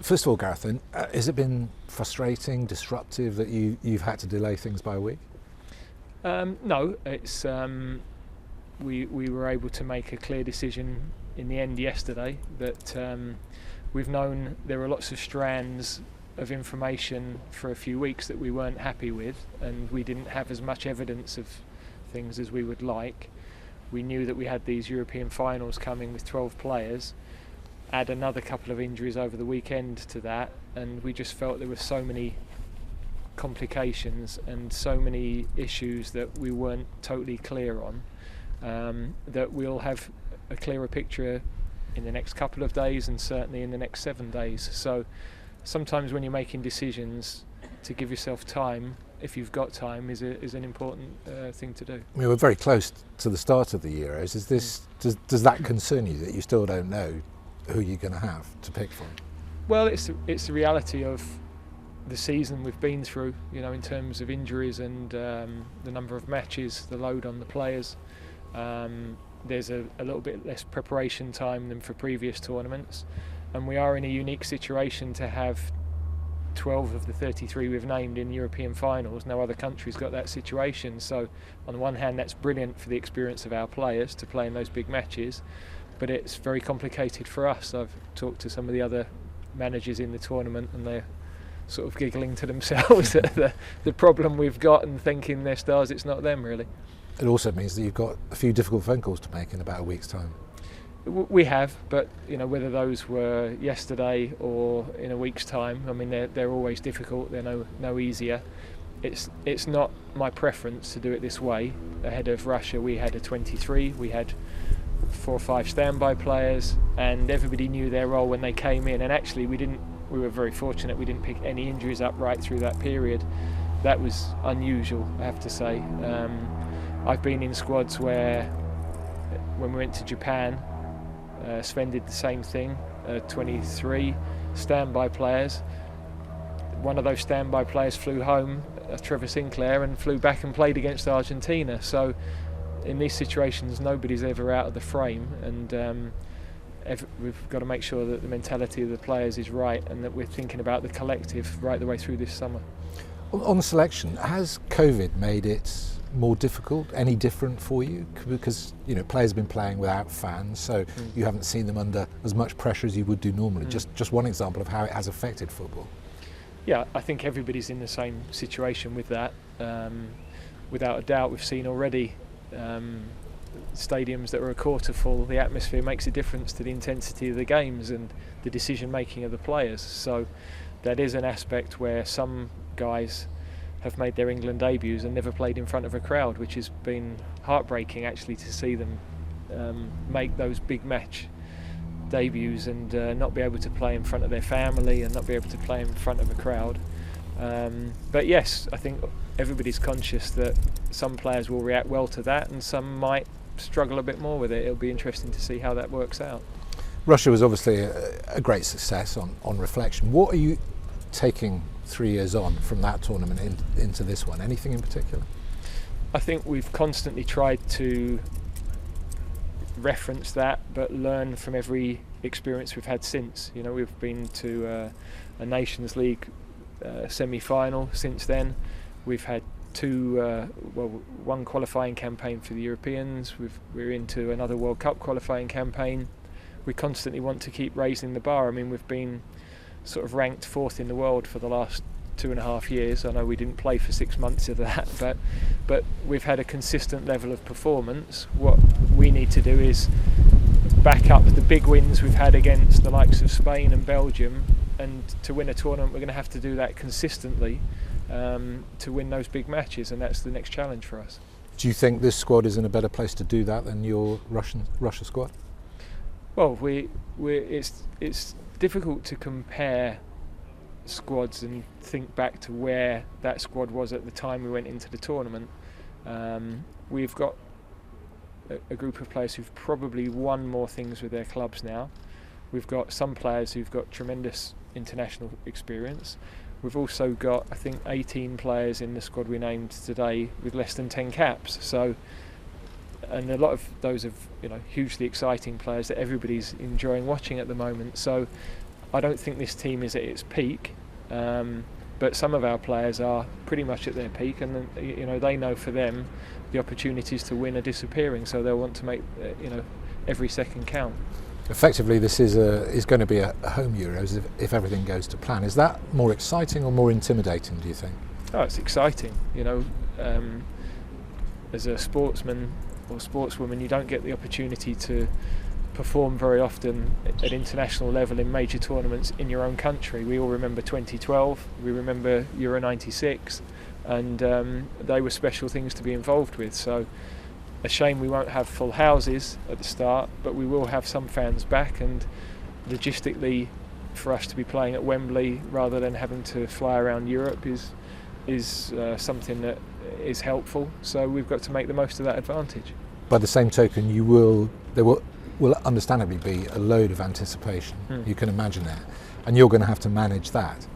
First of all, Gareth, has it been frustrating, disruptive that you've had to delay things by a week? No, it's we were able to make a clear decision in the end yesterday that we've known there were lots of strands of information for a few weeks that we weren't happy with, and we didn't have as much evidence of things as we would like. We knew that we had these European finals coming with 12 players, add another couple of injuries over the weekend to that, and we just felt there were so many complications and so many issues that we weren't totally clear on, that we'll have a clearer picture in the next couple of days and certainly in the next 7 days. So sometimes when you're making decisions, to give yourself time, if you've got time, is an important thing to do. I mean, we're very close to the start of the Euros. Does that concern you that you still don't know who you're going to have to pick from? Well, it's the reality of the season we've been through, in terms of injuries and the number of matches, the load on the players. There's a little bit less preparation time than for previous tournaments, and we are in a unique situation to have 12 of the 33 we've named in European finals. No other country's got that situation, so on the one hand that's brilliant for the experience of our players to play in those big matches, but it's very complicated for us. I've talked to some of the other managers in the tournament and they're sort of giggling to themselves at the problem we've got and thinking they're stars, it's not them really. It also means that you've got a few difficult phone calls to make in about a week's time. We have, but whether those were yesterday or in a week's time, I mean they're always difficult. They're no easier. It's not my preference to do it this way. Ahead of Russia, we had a 23. We had 4 or 5 standby players, and everybody knew their role when they came in. And actually, we were very fortunate. We didn't pick any injuries up right through that period. That was unusual, I have to say. I've been in squads where, when we went to Japan, Sven did the same thing, 23 standby players. One of those standby players flew home, Trevor Sinclair, and flew back and played against Argentina. So in these situations, nobody's ever out of the frame, and we've got to make sure that the mentality of the players is right and that we're thinking about the collective right the way through this summer. On the selection, has COVID made it more difficult, any different for you? Because players have been playing without fans, so you haven't seen them under as much pressure as you would do normally. Just one example of how it has affected football. Yeah, I think everybody's in the same situation with that. Without a doubt, we've seen already stadiums that are a quarter full. The atmosphere makes a difference to the intensity of the games and the decision making of the players. So that is an aspect where some guys have made their England debuts and never played in front of a crowd, which has been heartbreaking actually to see them make those big match debuts and not be able to play in front of their family and not be able to play in front of a crowd. But yes, I think everybody's conscious that some players will react well to that and some might struggle a bit more with it. It'll be interesting to see how that works out. Russia was obviously a great success on reflection. What are you taking 3 years on from that tournament into this one? Anything in particular? I think we've constantly tried to reference that but learn from every experience we've had since. We've been to a Nations League semi-final since then. We've had one qualifying campaign for the Europeans. We're into another World Cup qualifying campaign. We constantly want to keep raising the bar. I mean, we've been sort of ranked 4th in the world for the last 2.5 years. I know we didn't play for 6 months of that, but we've had a consistent level of performance. What we need to do is back up the big wins we've had against the likes of Spain and Belgium, and to win a tournament we're going to have to do that consistently to win those big matches, and that's the next challenge for us. Do you think this squad is in a better place to do that than your Russia squad? Well, it's difficult to compare squads and think back to where that squad was at the time we went into the tournament. We've got a group of players who've probably won more things with their clubs now. We've got some players who've got tremendous international experience. We've also got, I think, 18 players in the squad we named today with less than 10 caps. So, and a lot of those are hugely exciting players that everybody's enjoying watching at the moment. So I don't think this team is at its peak, but some of our players are pretty much at their peak, and they know for them the opportunities to win are disappearing, so they'll want to make every second count. Effectively, this is going to be a home Euros if everything goes to plan. Is that more exciting or more intimidating, do you think? Oh, it's exciting. As a sportsman or sportswoman, you don't get the opportunity to perform very often at international level in major tournaments in your own country. We all remember 2012, we remember Euro 96, and they were special things to be involved with. So a shame we won't have full houses at the start, but we will have some fans back, and logistically for us to be playing at Wembley rather than having to fly around Europe is something that is helpful, so we've got to make the most of that advantage. By the same token, there will understandably be a load of anticipation. You can imagine that, and you're going to have to manage that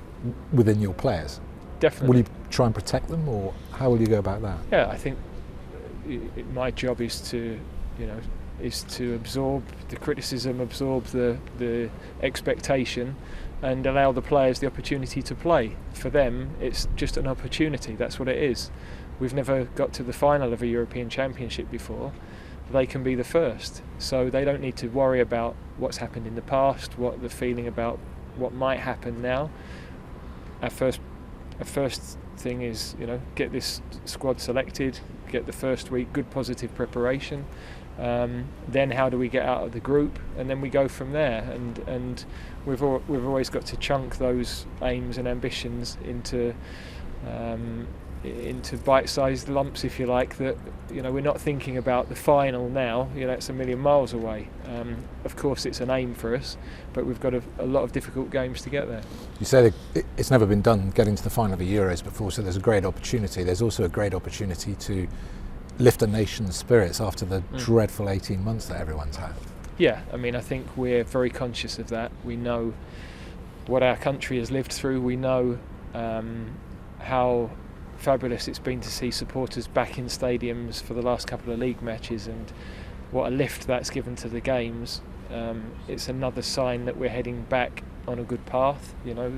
within your players. Definitely. Will you try and protect them, or how will you go about that? Yeah, I think my job is to absorb the criticism, absorb the expectation, and allow the players the opportunity to play. For them, it's just an opportunity. That's what it is. We've never got to the final of a European Championship before. They can be the first, so they don't need to worry about what's happened in the past, what the feeling about what might happen now. Our first thing is, get this squad selected, get the first week good positive preparation. Then how do we get out of the group, and then we go from there. And we've always got to chunk those aims and ambitions into bite-sized lumps, if you like. That we're not thinking about the final now. It's a million miles away. Of course, it's an aim for us, but we've got a lot of difficult games to get there. You say that it's never been done getting to the final of the Euros before, so there's a great opportunity. There's also a great opportunity to lift a nation's spirits after the dreadful 18 months that everyone's had. Yeah, I think we're very conscious of that. We know what our country has lived through. We know how fabulous it's been to see supporters back in stadiums for the last couple of league matches, and what a lift that's given to the games. It's another sign that we're heading back on a good path. I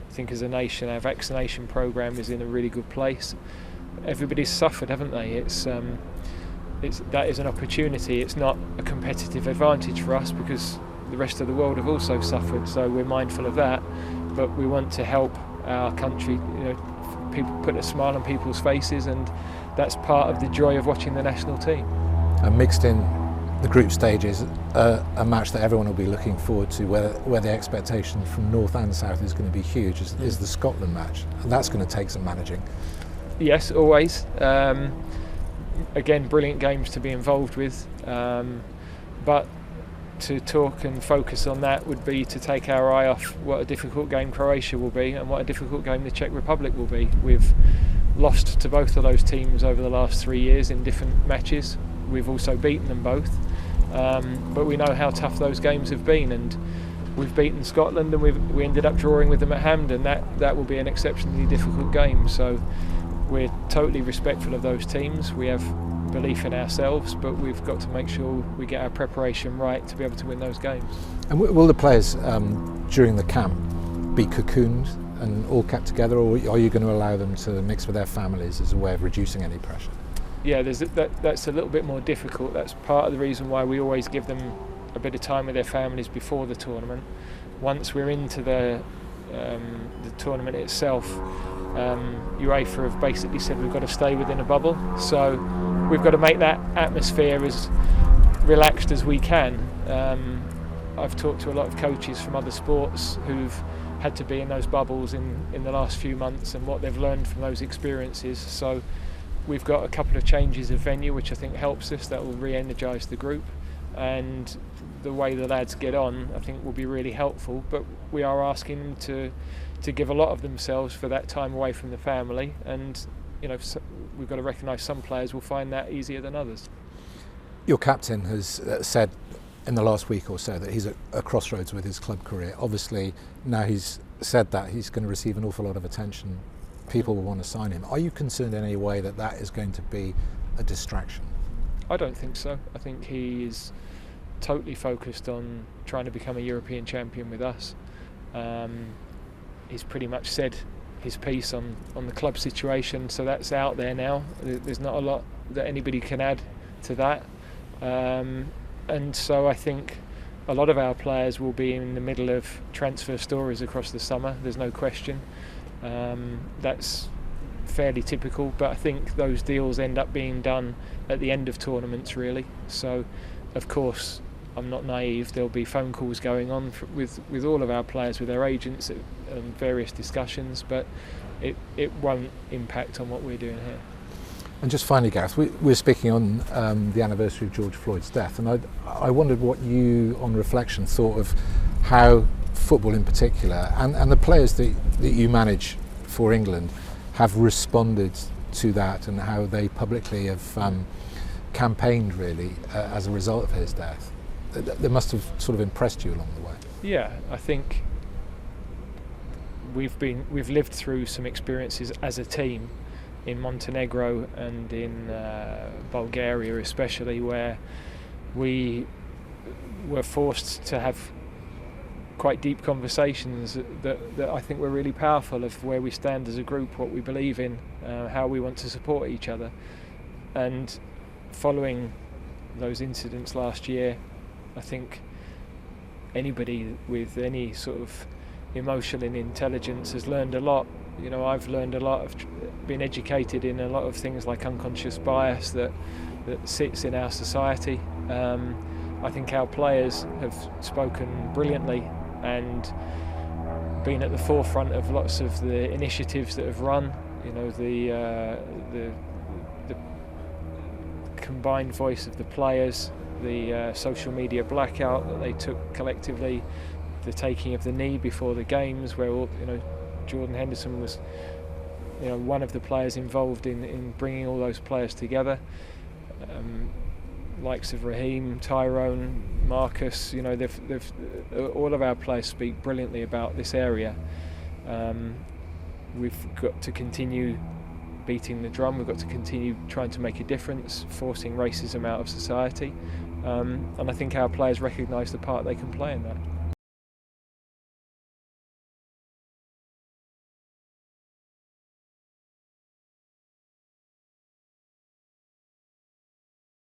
think as a nation, our vaccination programme is in a really good place. Everybody's suffered, haven't they? That is an opportunity. It's not a competitive advantage for us because the rest of the world have also suffered, so we're mindful of that, but we want to help our country, people, put a smile on people's faces, and that's part of the joy of watching the national team. And mixed in the group stages, a match that everyone will be looking forward to, where the expectation from north and south is going to be huge, is the Scotland match, and that's going to take some managing. Yes, always. Again, brilliant games to be involved with, but to talk and focus on that would be to take our eye off what a difficult game Croatia will be and what a difficult game the Czech Republic will be. We've lost to both of those teams over the last 3 years in different matches. We've also beaten them both, but we know how tough those games have been, and we've beaten Scotland, and we ended up drawing with them at Hampden. That will be an exceptionally difficult game, so we're totally respectful of those teams. We have belief in ourselves, but we've got to make sure we get our preparation right to be able to win those games. And will the players during the camp be cocooned and all kept together, or are you going to allow them to mix with their families as a way of reducing any pressure? Yeah, that's a little bit more difficult. That's part of the reason why we always give them a bit of time with their families before the tournament. Once we're into the tournament itself, UEFA have basically said we've got to stay within a bubble, so we've got to make that atmosphere as relaxed as we can. I've talked to a lot of coaches from other sports who've had to be in those bubbles in the last few months and what they've learned from those experiences, so we've got a couple of changes of venue which I think helps us. That will re-energise the group, and the way the lads get on I think will be really helpful, but we are asking them to give a lot of themselves for that time away from the family, and we've got to recognise some players will find that easier than others. Your captain has said in the last week or so that he's at a crossroads with his club career. Obviously now he's said that, he's going to receive an awful lot of attention. People will want to sign him. Are you concerned in any way that is going to be a distraction? I don't think so. I think he is totally focused on trying to become a European champion with us. He's pretty much said his piece on the club situation, so that's out there now. There's not a lot that anybody can add to that, and so I think a lot of our players will be in the middle of transfer stories across the summer. There's no question. That's fairly typical, but I think those deals end up being done at the end of tournaments, really. So of course I'm not naive. There'll be phone calls going on with all of our players, with their agents, and various discussions, but it won't impact on what we're doing here. And just finally, Gareth, we're speaking on the anniversary of George Floyd's death, and I wondered what you, on reflection, thought of how football in particular and the players that you manage for England have responded to that, and how they publicly have campaigned, really, as a result of his death. They must have sort of impressed you along the way. Yeah, I think we've lived through some experiences as a team in Montenegro and in Bulgaria especially, where we were forced to have quite deep conversations that I think were really powerful, of where we stand as a group, what we believe in, how we want to support each other. And following those incidents last year, I think anybody with any sort of emotional intelligence has learned a lot. You know, I've learned a lot, of been educated in a lot of things like unconscious bias that sits in our society. I think our players have spoken brilliantly and been at the forefront of lots of the initiatives that have run. You know, the combined voice of the players, the social media blackout that they took collectively, the taking of the knee before the games, where all, you know, Jordan Henderson was, you know, one of the players involved in bringing all those players together. Likes of Raheem, Tyrone, Marcus, you know, they've all of our players speak brilliantly about this area. We've got to continue beating the drum. We've got to continue trying to make a difference, forcing racism out of society. And I think our players recognise the part they can play in that.